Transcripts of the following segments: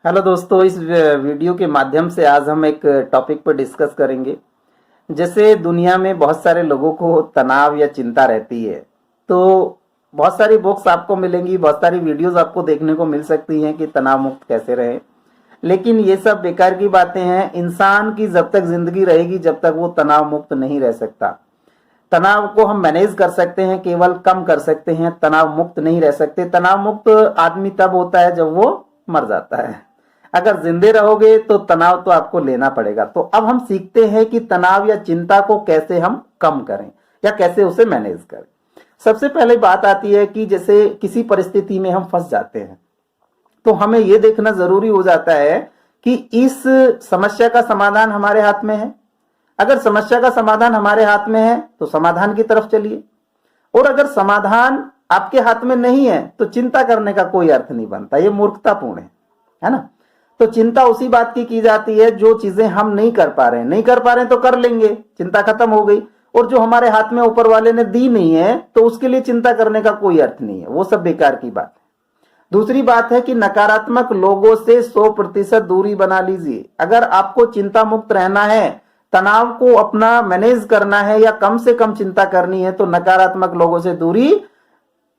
Hello दोस्तों, इस video के माध्यम से आज हम एक टॉपिक पर डिस्कस करेंगे। जैसे दुनिया में बहुत सारे लोगों को तनाव या चिंता रहती है, तो बहुत सारी बुक्स आपको मिलेंगी, बहुत सारी वीडियोस आपको देखने को मिल सकती हैं कि तनाव मुक्त कैसे रहें। लेकिन ये सब बेकार की बातें हैं। इंसान की जब तक जिंदगी रहेगी, जब तक वो तनाव मुक्त नहीं रह सकता। तनाव को हम मैनेज कर सकते हैं, केवल कम कर सकते हैं, तनाव मुक्त नहीं रह सकते। तनाव मुक्त आदमी तब होता है जब वो मर जाता है। अगर जिंदे रहोगे तो तनाव तो आपको लेना पड़ेगा। तो अब हम सीखते हैं कि तनाव या चिंता को कैसे हम कम करें या कैसे उसे मैनेज करें। सबसे पहले बात आती है कि जैसे किसी परिस्थिति में हम फंस जाते हैं, तो हमें यह देखना जरूरी हो जाता है कि इस समस्या का समाधान हमारे हाथ में है। अगर समस्या का समाधान हमारे हाथ में है तो समाधान की तरफ चलिए, और अगर समाधान आपके हाथ में नहीं है तो चिंता करने का कोई अर्थ नहीं बनता। ये मूर्खतापूर्ण है ना। तो चिंता उसी बात की जाती है जो चीजें हम नहीं कर पा रहे हैं तो कर लेंगे, चिंता खत्म हो गई। और जो हमारे हाथ में ऊपर वाले ने दी नहीं है तो उसके लिए चिंता करने का कोई अर्थ नहीं है, वो सब बेकार की बात है। दूसरी बात है कि नकारात्मक लोगों से 100% दूरी बना लीजिए। अगर आपको चिंता मुक्त रहना है, तनाव को अपना मैनेज करना है या कम से कम चिंता करनी है, तो नकारात्मक लोगों से दूरी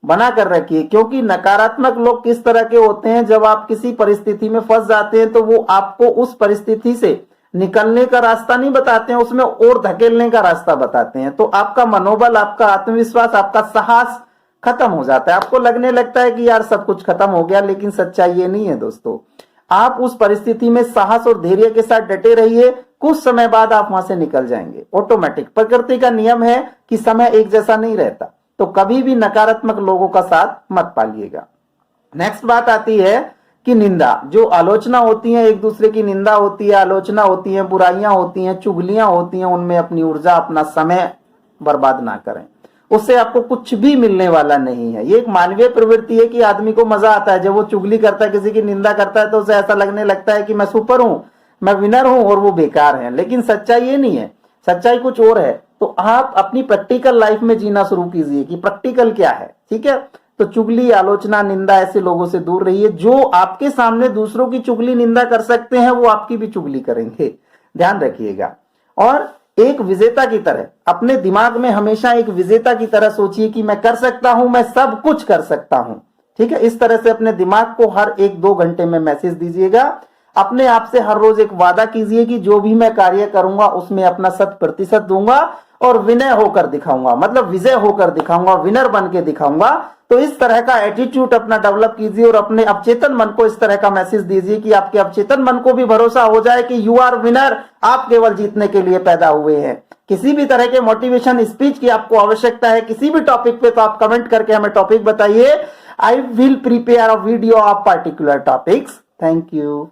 बना कर रखिए। क्योंकि नकारात्मक लोग किस तरह के होते हैं, जब आप किसी परिस्थिति में फंस जाते हैं तो वो आपको उस परिस्थिति से निकलने का रास्ता नहीं बताते हैं, उसमें और धकेलने का रास्ता बताते हैं। तो आपका मनोबल, आपका आत्मविश्वास, आपका साहस खत्म हो जाता है। आपको लगने लगता है कि यार सब कुछ खत्म हो गया, लेकिन सच्चाई ये नहीं है दोस्तों। आप उस परिस्थिति में साहस और धैर्य के साथ डटे रहिए, कुछ समय बाद आप वहां से निकल जाएंगे ऑटोमेटिक। प्रकृति का नियम है कि समय एक जैसा नहीं रहता, तो कभी भी नकारात्मक लोगों का साथ मत पालिएगा। नेक्स्ट बात आती है कि निंदा, जो आलोचना होती है, एक दूसरे की निंदा होती है, आलोचना होती है, बुराइयां होती हैं, चुगलियां होती हैं, उनमें अपनी ऊर्जा, अपना समय बर्बाद ना करें। उससे आपको कुछ भी मिलने वाला नहीं है। ये एक मानवीय प्रवृत्ति है कि आदमी को मजा आता है जब वो चुगली करता है, किसी की निंदा करता है, तो उसे ऐसा लगने लगता है कि मैं सुपर हूं, मैं विनर हूं और वो बेकार है। लेकिन सच्चाई ये नहीं है, सच्चाई कुछ और है। तो आप अपनी प्रैक्टिकल लाइफ में जीना शुरू कीजिए कि प्रैक्टिकल क्या है, ठीक है। तो चुगली, आलोचना, निंदा, ऐसे लोगों से दूर रहिए। जो आपके सामने दूसरों की चुगली निंदा कर सकते हैं, वो आपकी भी चुगली करेंगे, ध्यान रखिएगा। और एक विजेता की तरह अपने दिमाग में हमेशा एक विजेता की तरह सोचिए कि मैं कर सकता हूं, मैं सब कुछ कर सकता हूं, ठीक है। इस तरह से अपने दिमाग को हर 1-2 घंटे में मैसेज दीजिएगा। अपने आप से हर रोज एक वादा कीजिए कि जो भी मैं कार्य करूंगा उसमें अपना 100% दूंगा और विनय होकर दिखाऊंगा, मतलब विजय होकर दिखाऊंगा, विनर बन के दिखाऊंगा। तो इस तरह का एटीट्यूड अपना डेवलप कीजिए और अपने अवचेतन मन को इस तरह का मैसेज दीजिए कि आपके अवचेतन मन को भी भरोसा हो जाए कि यू आर विनर, आप केवल जीतने के लिए पैदा हुए हैं। किसी भी तरह के मोटिवेशन स्पीच की आपको आवश्यकता है किसी भी टॉपिक पे, तो आप कमेंट करके हमें टॉपिक बताइए। I will prepare a video of particular topics. Thank you.